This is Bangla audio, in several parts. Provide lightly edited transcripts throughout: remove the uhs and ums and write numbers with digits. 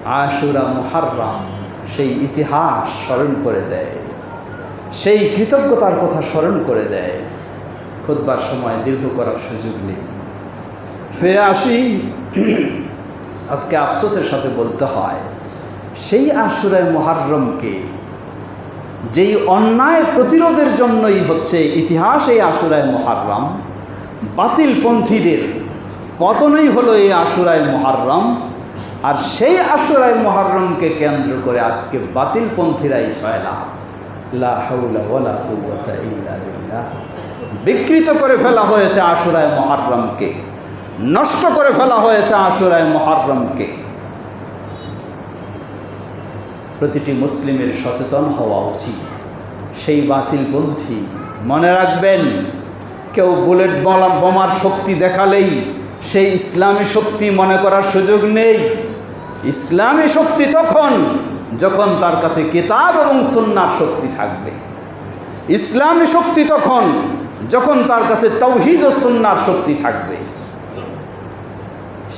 আশুরা মুহাররম সেই ইতিহাস স্মরণ করে দেয়, সেই কৃতজ্ঞতার কথা স্মরণ করে দেয়। খুতবার সময় দীর্ঘ করার সুযোগ নেই, ফিরে আসি। আজকে আফসোসের সাথে বলতে হয়, সেই আশুরায় মুহাররমকে, যেই অন্যায় প্রতিরোধের জন্যই হচ্ছে ইতিহাস এই আশুরায় মুহাররম, বাতিলপন্থীদের পতনই হলো এই আশুরায় মুহাররম। আর সেই আশুরায় মুহাররমকে কেন্দ্র করে আজকে বাতিলপন্থীরাই ছয়লাভ, লা হাওলা ওয়ালা কুওয়াতা ইল্লা বিল্লাহ। বিকৃত করে ফেলা হয়েছে আশুরায় মুহাররমকে, নষ্ট করে ফেলা হয়েছে আশুরায় মুহাররমকে। প্রতিটি মুসলিমের সচেতন হওয়া উচিত। সেই বাতিলপন্থী, মনে রাখবেন, কেউ বুলেট বোমার শক্তি দেখালেই সেই ইসলামী শক্তি মনে করার সুযোগ নেই। ইসলামী শক্তি তখন যখন তার কাছে কিতাব এবং সুন্নাহর শক্তি থাকবে। ইসলামী শক্তি তখন যখন তার কাছে তাওহীদ ও সুন্নাহর শক্তি থাকবে।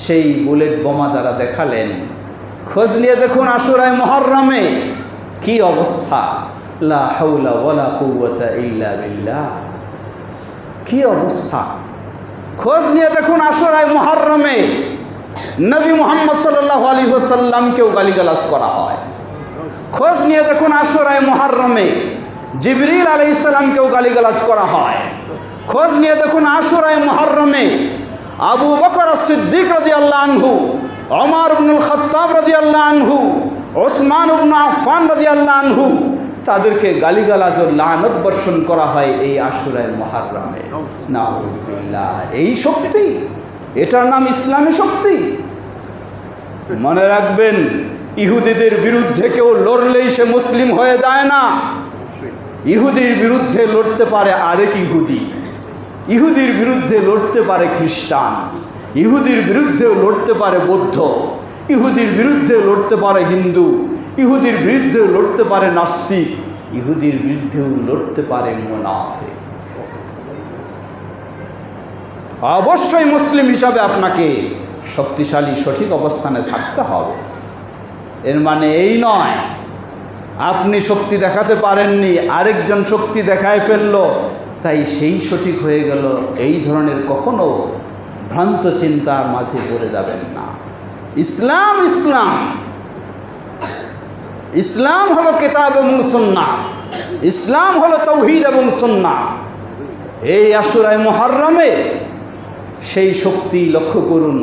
সেই বুলেট বোমা যারা দেখালেন, খোঁজ নিয়ে দেখুন আশুরায় মুহাররমে কি অবস্থা, লা হাওলা ওয়ালা কুওয়াতা ইল্লা বিল্লাহ, কি অবস্থা। খোঁজ নিয়ে দেখুন আশুরায় মুহাররমে নবী মুহাম্মদ সাল্লাল্লাহু আলাইহি ওয়াসাল্লামকেও গালিগালাজ করা হয়। খোঁজ নিয়ে দেখুন আশুরায় মুহাররমে জিবরিল আলাইহিস সালামকেও গালিগালাজ করা হয়। খোঁজ নিয়ে দেখুন আশুরায় মুহাররমে আবু বকর সিদ্দিক রাদিয়াল্লাহু আনহু, ওমর ইবনুল খাত্তাব রাদিয়াল্লাহু আনহু, ওসমান ইবনে আফফান রাদিয়াল্লাহু আনহু, তাদেরকে গালিগালাজ ও লানত বর্ষণ করা হয় এই আশুরায় মুহাররমে। নাউযুবিল্লাহ। এই শক্তি, এটার নাম ইসলামী শক্তি। মনে রাখবেন, ইহুদিদের বিরুদ্ধে কেউ লড়লেই সে মুসলিম হয়ে যায় না। ইহুদির বিরুদ্ধে লড়তে পারে আরেক ইহুদি, ইহুদির বিরুদ্ধে লড়তে পারে খ্রিস্টান, ইহুদির বিরুদ্ধেও লড়তে পারে বৌদ্ধ, ইহুদির বিরুদ্ধে লড়তে পারে হিন্দু, ইহুদির বিরুদ্ধেও লড়তে পারে নাস্তিক, ইহুদির বিরুদ্ধেও লড়তে পারে মুনাফিক। অবশ্যই মুসলিম হিসাবে আপনাকে শক্তিশালী সঠিক অবস্থানে থাকতে হবে। এর মানে এই নয় আপনি শক্তি দেখাতে পারেননি, আরেকজন শক্তি দেখায় ফেলল, তাই সেই সঠিক হয়ে গেল। এই ধরনের কখনো ভ্রান্ত চিন্তার মাঝে পড়ে যাবেন না। ইসলাম ইসলাম ইসলাম হলো কিতাব এবং সুন্নাহ, ইসলাম হলো তাওহীদ এবং সুন্নাহ। এই আশুরায় মুহাররমে সেই শক্তি লক্ষ্য করুন।